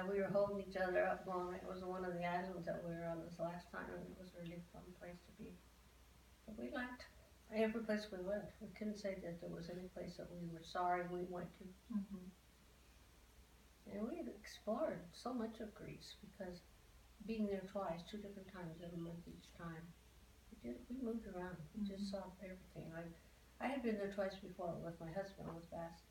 Yeah, we were holding each other up going, it was one of the islands that we were on this last time, and it was a really fun place to be. But we liked every place we went. We couldn't say that there was any place that we were sorry we went to. Mm-hmm. And we had explored so much of Greece because being there twice, 2 different times in a month each time, we moved around. We just saw everything. I had been there twice before with my husband with Bass,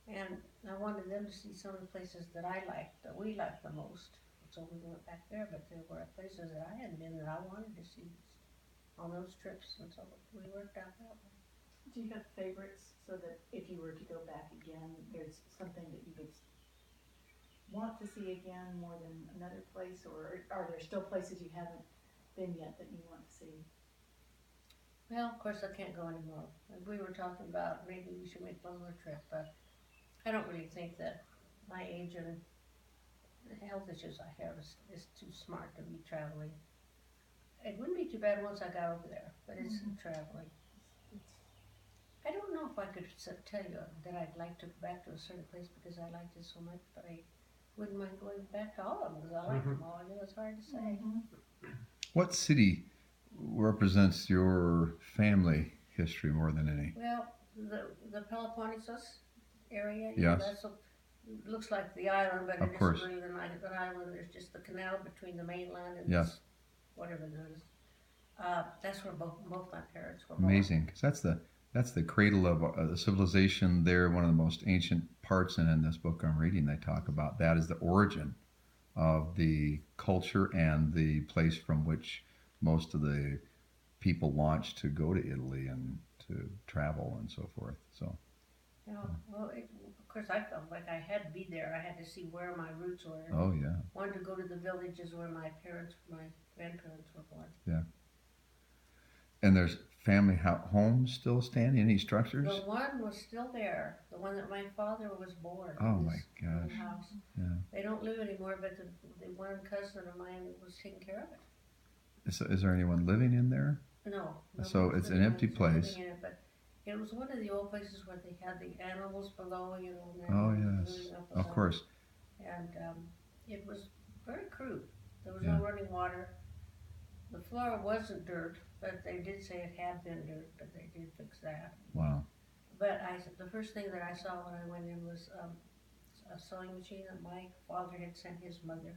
and I wanted them to see some of the places that I liked, that we liked the most. So we went back there, but there were places that I hadn't been that I wanted to see on those trips, and so we worked out that way. Do you have favorites so that if you were to go back again, there's something that you would want to see again more than another place, or are there still places you haven't been yet that you want to see? Well, of course, I can't go anymore. We were talking about maybe we should make one more trip, but I don't really think that my age and the health issues I have is too smart to be traveling. It wouldn't be too bad once I got over there, but it's traveling. I don't know if I could tell you that I'd like to go back to a certain place because I liked it so much, but I wouldn't mind going back to all of them because I like them all. It's hard to say. What city represents your family history more than any? Well, the Peloponnesus area, Yes. that's looks like the island, but Of it course. isn't really the island. There's just the canal between the mainland and Yes. this, whatever that is. That's where both my parents were born. Amazing, because that's the cradle of the civilization there. One of the most ancient parts, and in this book I'm reading, they talk about that as the origin of the culture and the place from which most of the people launched to go to Italy and to travel and so forth. So, Yeah, well, of course, I felt like I had to be there. I had to see where my roots were. oh yeah, Wanted to go to the villages where my grandparents were born. yeah. And there's family homes still standing. Any structures? The one was still there. The one that my father was born. Oh in my this gosh. little house. Yeah. They don't live anymore, but the one cousin of mine was taking care of it. Is there anyone living in there? No. So it's an empty place. In it, but it was one of the old places where they had the animals below, and Oh yes, of course. And it was very crude. There was no running water. The floor wasn't dirt, but they did say it had been dirt, but they did fix that. Wow. But the first thing that I saw when I went in was a sewing machine that my father had sent his mother.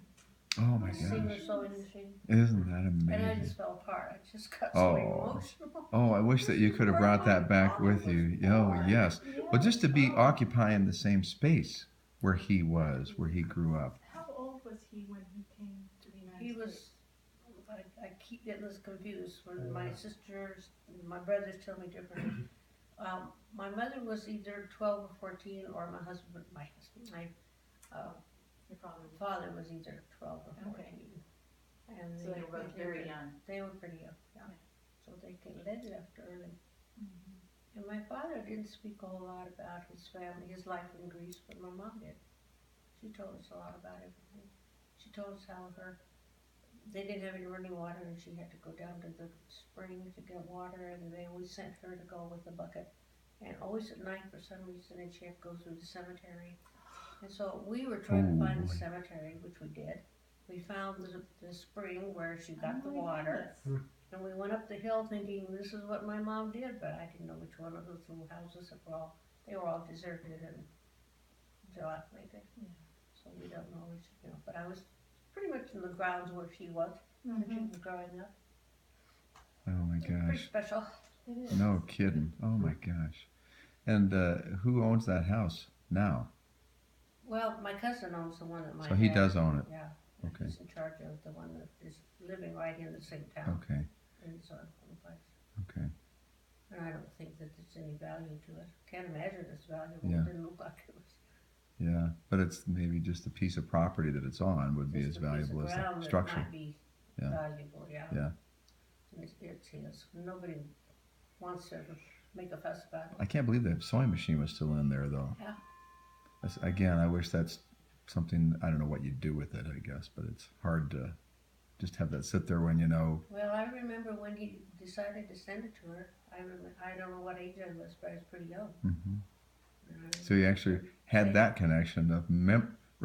Oh my A Singer gosh. sewing machine. Isn't that amazing? And I just fell apart. I just got so emotional. Oh, I wish that you could have brought that back with you. Oh, yes. Well, just to be occupying the same space where he was, where he grew up. How old was he when he came to the United States? He was, I keep getting this confused. When my sisters, my brothers tell me differently. My mother was either 12 or 14, or my Your father. father was either 12 or 14. Okay. And So they were both very young. They were pretty young, yeah. So they left early. Mm-hmm. And my father didn't speak a whole lot about his family, his life in Greece, but my mom did. She told us a lot about everything. She told us how they didn't have any running water, and she had to go down to the spring to get water, and they always sent her to go with a bucket. And always at night, for some reason, and she had to go through the cemetery. And so we were trying to find the cemetery, which we did. We found the spring where she got the water. And we went up the hill thinking this is what my mom did, but I didn't know which one of those little houses they were all deserted and dilapidated. Yeah. So we don't know which, but I was pretty much in the grounds where she was when she was growing up. Oh my Pretty gosh. special. It is. No kidding. Oh my gosh. And who owns that house now? Well, my cousin owns the one that my So he dad- does own it. Yeah. Okay. He's in charge of the one that is living right in the same town. Okay. In his own place. Okay. And I don't think that there's any value to it. Can't imagine it's valuable. Yeah. It didn't look like it was. Yeah, but it's maybe just a piece of property that it's on would be as Just a piece of valuable as ground the that structure. might be Yeah. valuable, yeah. Yeah. It's his. Nobody wants to make a fuss about it. I can't believe the sewing machine was still in there though. Yeah. Again, I wish that's something, I don't know what you do with it, I guess, but it's hard to just have that sit there when you know. Well, I remember when he decided to send it to her. I don't know what age I was, but I was pretty young. Hmm. And I So you actually had Right. that connection of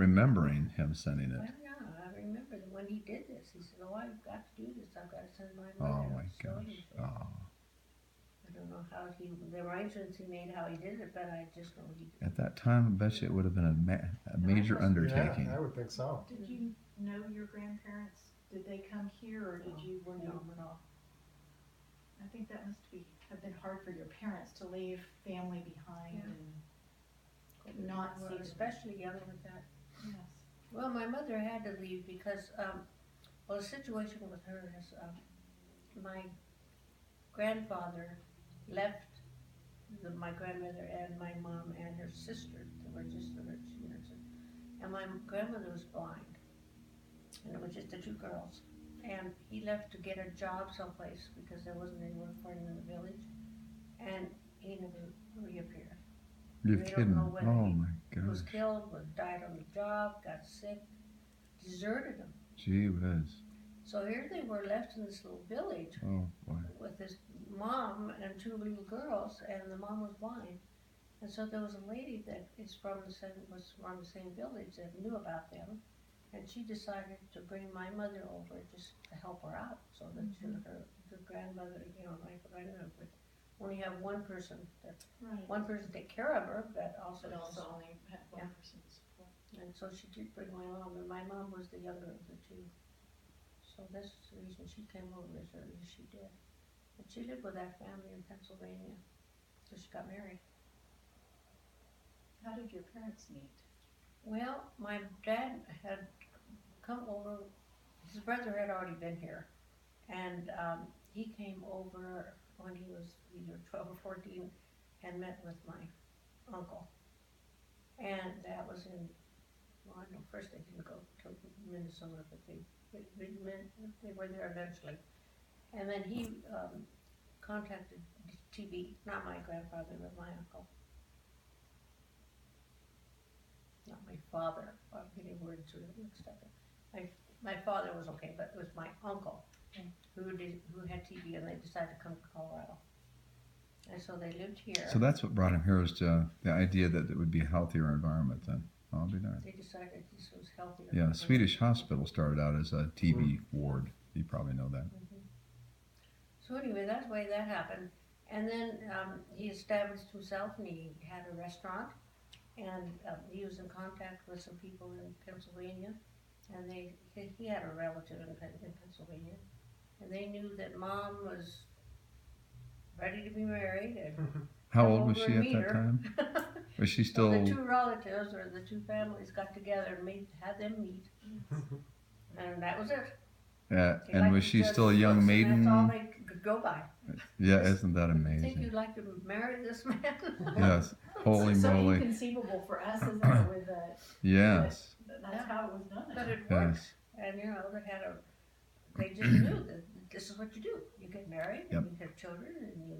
remembering him sending Well, it. yeah, I remember that when he did this, he said, "Oh, I've got to do this. I've got to send my Oh mother my a sewing gosh. machine." Oh. I don't know how the arrangements he made, how he did it, but I just know he did. At that time, I bet you it would have been a major undertaking. Yeah, I would think so. Did you know your grandparents? Did they come here, or did you, were you? No, at all. I think that must have been hard for your parents to leave family behind Yeah. and not Well, see them. especially young with that. Yes. Well, my mother had to leave because, well, the situation with her is, my grandfather left my grandmother and my mom and her sister. They were just the rich nurses. And my grandmother was blind. And it was just the two girls. And he left to get a job someplace because there wasn't any work for him in the village. And he never reappeared. You're They don't kidding. know whether Oh he my was gosh. killed, died on the job, got sick, deserted him. Gee whiz. So here they were left in this little village Oh boy. with his mom and two little girls, and the mom was blind. And so there was a lady that was from the same village that knew about them, and she decided to bring my mother over just to help her out, so that her grandmother, like grandmother would only have one person take care of her, but also But also only had one person to support. And so she did bring my mom, and my mom was the younger of the two. So that's the reason she came over as early as she did. And she lived with that family in Pennsylvania, so she got married. How did your parents meet? Well, my dad had come over, his brother had already been here, and he came over when he was either 12 or 14 and met with my uncle. And that was in, well, I know first they didn't go to Minnesota, but they were there eventually. And then he contacted TB, not my grandfather, but my uncle. Not my father. I'm getting words mixed up. My father was okay, but it was my uncle who had TB, and they decided to come to Colorado. And so they lived here. So that's what brought him here, is the idea that it would be a healthier environment then. I'll be darned. They decided this was healthier. Yeah, Swedish Hospital started out as a TB ward. You probably know that. So anyway, that's the way that happened. And then he established himself, and he had a restaurant, and he was in contact with some people in Pennsylvania, and he had a relative in Pennsylvania, and they knew that Mom was ready to be married. And How old was she at that time? Was she still? So the two relatives or the two families got together and had them meet, and that was it. Yeah, They and liked was each she other's still a young looks, and maiden? that's all they could go by. Yeah, isn't that I think amazing? you'd like to marry this man. Yes, holy So moly. inconceivable for us, isn't it? With Yes, that's how it was done. But it yes, worked, and they just knew that this is what you do. You get married, Yep. and you have children, and you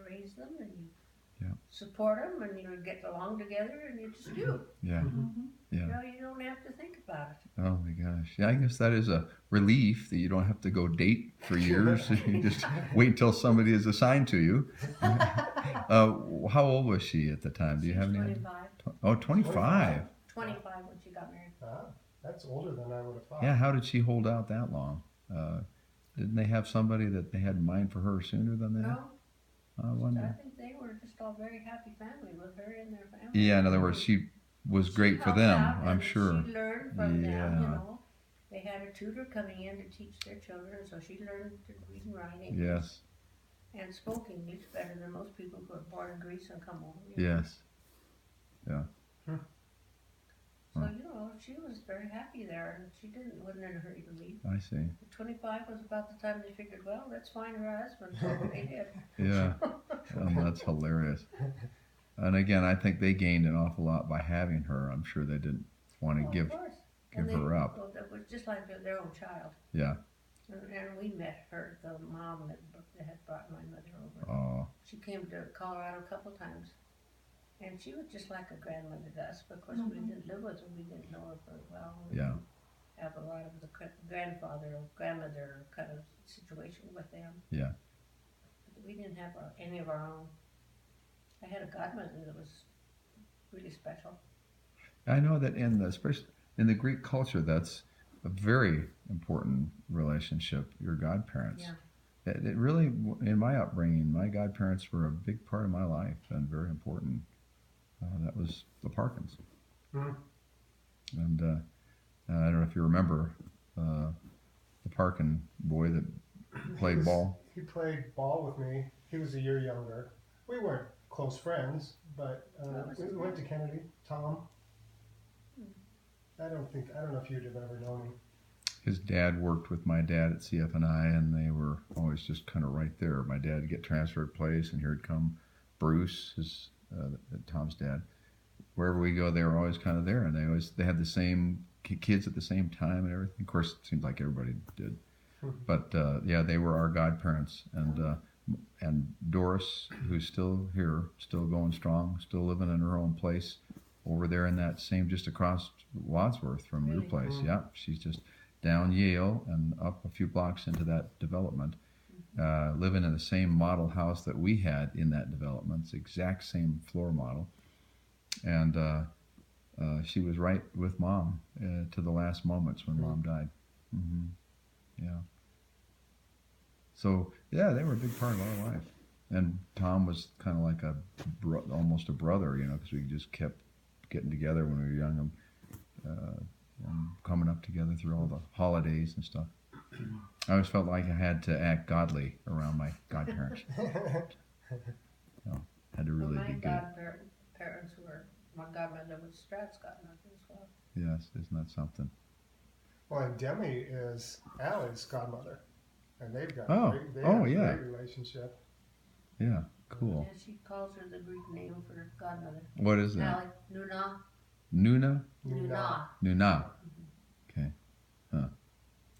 raise them, and you Yep. support them, and you get along together, and you just do. yeah, yeah. You don't have to think about it. Oh my gosh. Yeah, I guess that is a relief that you don't have to go date for years. You just wait until somebody is assigned to you. How old was she at the time? Do you She was have any idea? 25. Oh, 25. 25 when she got married. Ah, that's older than I would have thought. Yeah, how did she hold out that long? Didn't they have somebody that they had in mind for her sooner than that? No, I I wonder. think they were just all very happy family with her and their family. Yeah, in other words, she was great for helped them, out, I'm and sure. She learned from them, Yeah. They had a tutor coming in to teach their children, so she learned to read and write English. Yes, And spoke English better than most people who were born in Greece and come over. yes. So, she was very happy there, and she wasn't in a hurry to leave. I see. 25 was about the time they figured, well, let's find her husband, so they did. Yeah, that's hilarious. And again, I think they gained an awful lot by having her. I'm sure they didn't want to Well, give of course. give And her up. Well, that was just like their own child. Yeah. And we met her, the mom that had brought my mother over. Oh, She came to Colorado a couple times, and she was just like a grandmother to us. But of course, we didn't live with her; we didn't know her very well. We yeah. didn't have a lot of the grandfather or grandmother kind of situation with them. Yeah. But we didn't have any of our own. I had a godmother that was really special. I know that especially in the Greek culture, that's a very important relationship. Your godparents. Yeah. It really, in my upbringing, my godparents were a big part of my life and very important. That was the Parkins, Hmm. and I don't know if you remember the Parkin boy that played ball. He played ball with me. He was a year younger. We weren't close friends, but What was we his went to name? Kennedy. Tom. I don't know if you'd have ever known him. His dad worked with my dad at CFNI, and they were always just kind of right there. My dad would get transferred place, and here'd come Bruce, Tom's dad. Wherever we go, they were always kind of there, and they had the same kids at the same time and everything. Of course, it seemed like everybody did, but yeah, they were our godparents, and Doris, who's still here, still going strong, still living in her own place over there in that same just across Wadsworth from your Really? place. Mm. Yeah, she's just down Yale and up a few blocks into that development, living in the same model house that we had in that development. It's the exact same floor model, and she was right with Mom to the last moments when Mom died. Hmm. Yeah. So yeah, they were a big part of our life, and Tom was kind of like almost a brother, because we just kept getting together when we were young and coming up together through all the holidays and stuff. I always felt like I had to act godly around my godparents. Had to really Well, be my good. godparents were, my godmother was Strat's godmother as well. Yes, isn't that something? Well, and Demi is Allie's godmother, and they've got Oh, they oh, have yeah. a great relationship. Yeah, cool. Yeah, she calls her the Greek name for her godmother. What is that? Alec, Nuna, Nuna? Nuna. Nuna. Okay. Huh.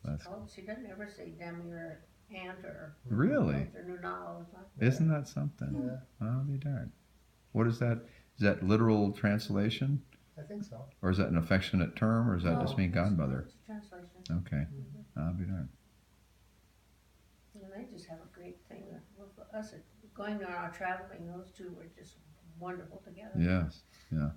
That's She doesn't ever say Demi or aunt or really? or Nuna all the time. Isn't that something? Yeah, I'll be darned. What is that? Is that literal translation? I think so. Or is that an affectionate term? Or is that just mean godmother? It's a translation. Okay. I'll be darned. And they just have a great thing with us. Going on our traveling, those two were just wonderful together. Yes. Yeah.